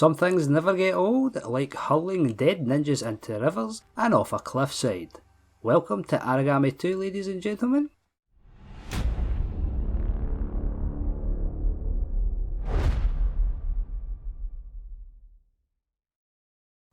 Some things never get old, like hurling dead ninjas into rivers and off a cliffside. Welcome to Aragami 2, ladies and gentlemen.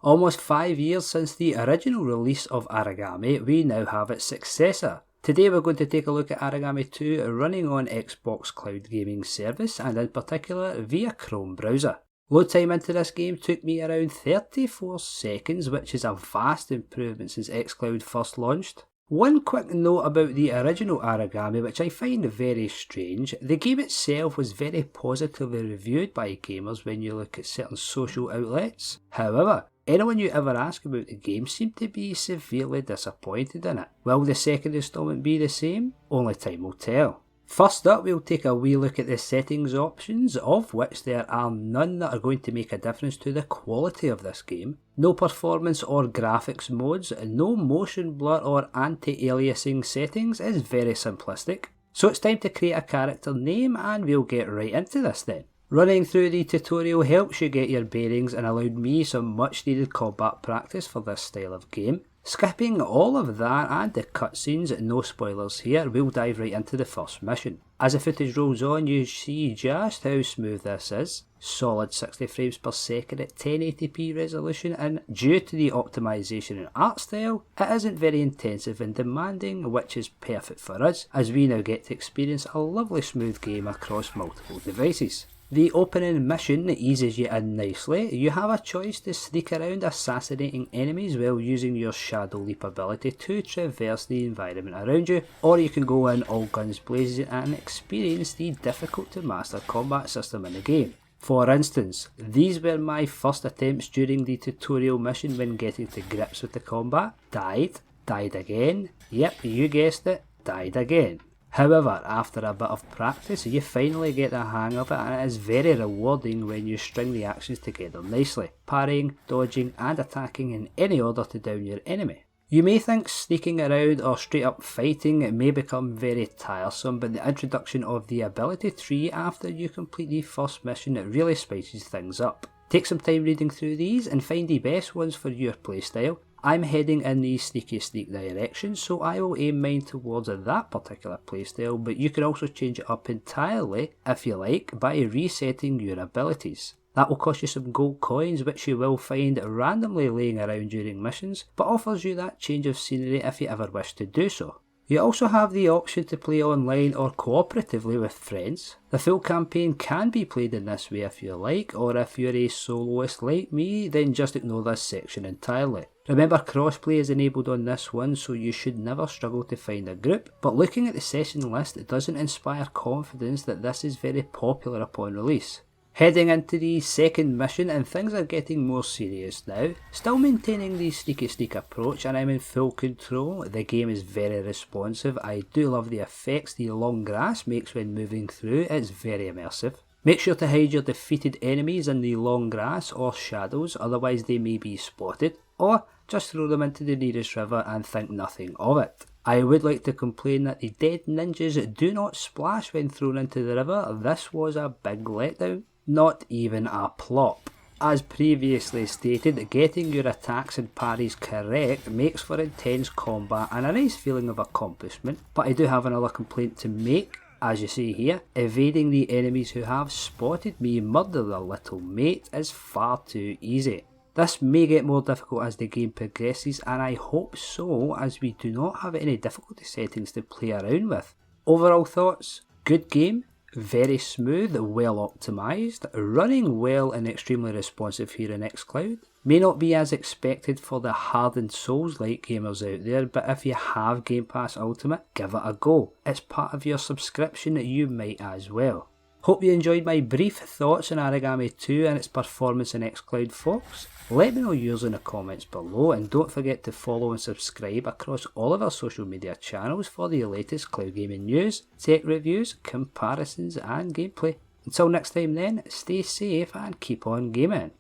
Almost 5 years since the original release of Aragami, we now have its successor. Today we're going to take a look at Aragami 2 running on Xbox Cloud Gaming Service and in particular via Chrome browser. Load time into this game took me around 34 seconds, which is a vast improvement since xCloud first launched. One quick note about the original Aragami, which I find very strange. The game itself was very positively reviewed by gamers when you look at certain social outlets. However, anyone you ever ask about the game seemed to be severely disappointed in it. Will the second installment be the same? Only time will tell. First up, we'll take a wee look at the settings options, of which there are none that are going to make a difference to the quality of this game. No performance or graphics modes, no motion blur or anti-aliasing settings is very simplistic. So it's time to create a character name and we'll get right into this then. Running through the tutorial helps you get your bearings and allowed me some much needed combat practice for this style of game. Skipping all of that and the cutscenes, no spoilers here, we'll dive right into the first mission. As the footage rolls on, you see just how smooth this is. Solid 60 frames per second at 1080p resolution, and due to the optimization and art style, it isn't very intensive and demanding, which is perfect for us, as we now get to experience a lovely smooth game across multiple devices. The opening mission eases you in nicely. You have a choice to sneak around assassinating enemies while using your Shadow Leap ability to traverse the environment around you, or you can go in all guns blazing and experience the difficult to master combat system in the game. For instance, these were my first attempts during the tutorial mission when getting to grips with the combat. Died again, yep, you guessed it, died again. However, after a bit of practice, you finally get the hang of it, and it is very rewarding when you string the actions together nicely, parrying, dodging and attacking in any order to down your enemy. You may think sneaking around or straight up fighting may become very tiresome, but the introduction of the ability tree after you complete the first mission really spices things up. Take some time reading through these and find the best ones for your playstyle. I'm heading in the sneak direction, so I will aim mine towards that particular playstyle, but you can also change it up entirely if you like by resetting your abilities. That will cost you some gold coins, which you will find randomly laying around during missions, but offers you that change of scenery if you ever wish to do so. You also have the option to play online or cooperatively with friends. The full campaign can be played in this way if you like, or if you're a soloist like me, then just ignore this section entirely. Remember, crossplay is enabled on this one, so you should never struggle to find a group, but looking at the session list doesn't inspire confidence that this is very popular upon release. Heading into the second mission, and things are getting more serious now. Still maintaining the sneak approach, and I'm in full control. The game is very responsive. I do love the effects the long grass makes when moving through. It's very immersive. Make sure to hide your defeated enemies in the long grass or shadows, otherwise they may be spotted, or just throw them into the nearest river and think nothing of it. I would like to complain that the dead ninjas do not splash when thrown into the river. This was a big letdown. Not even a plop. As previously stated, getting your attacks and parries correct makes for intense combat and a nice feeling of accomplishment, but I do have another complaint to make. As you see here, evading the enemies who have spotted me murder their little mate is far too easy. This may get more difficult as the game progresses, and I hope so, as we do not have any difficulty settings to play around with. Overall thoughts? Good game. Very smooth, well optimised, running well and extremely responsive here in xCloud. May not be as expected for the hardened Souls-like gamers out there, but if you have Game Pass Ultimate, give it a go. It's part of your subscription, you might as well. Hope you enjoyed my brief thoughts on Aragami 2 and its performance in xCloud, folks. Let me know yours in the comments below, and don't forget to follow and subscribe across all of our social media channels for the latest cloud gaming news, tech reviews, comparisons and gameplay. Until next time then, stay safe and keep on gaming.